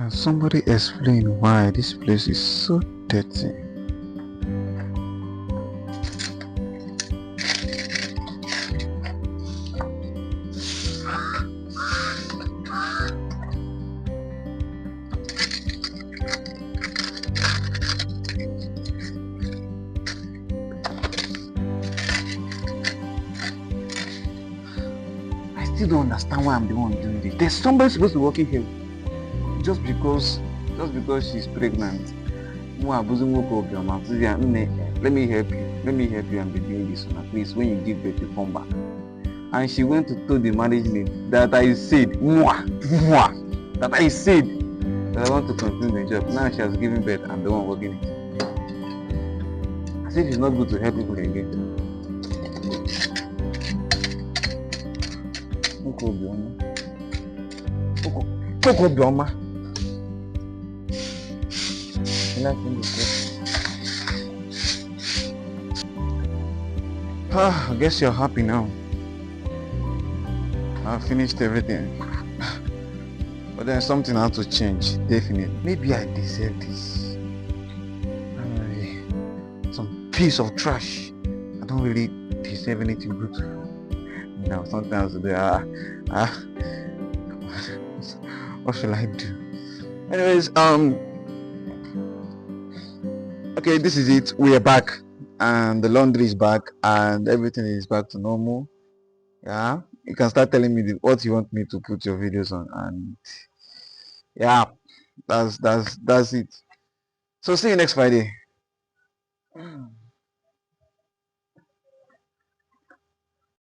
Can somebody explain why this place is so dirty? I still don't understand why I'm the one doing this. There's somebody supposed to be working here. Just because she's pregnant. Let me help you. Let me help you and be doing this one. At least when you give birth, you come back. And she went to tell the management that I said, that I said that I want to continue the job. Now she has given birth and the one working it. As if it's not good to help people again. I guess you're happy now. I've finished everything. But then something had to change, definitely. Maybe I deserve this. Some piece of trash. I don't really deserve anything good. Now sometimes what should I do? Anyways, okay, this is it. We are back and the laundry is back and everything is back to normal. Yeah, you can start telling me what you want me to put your videos on, and yeah, that's it. So see you next Friday.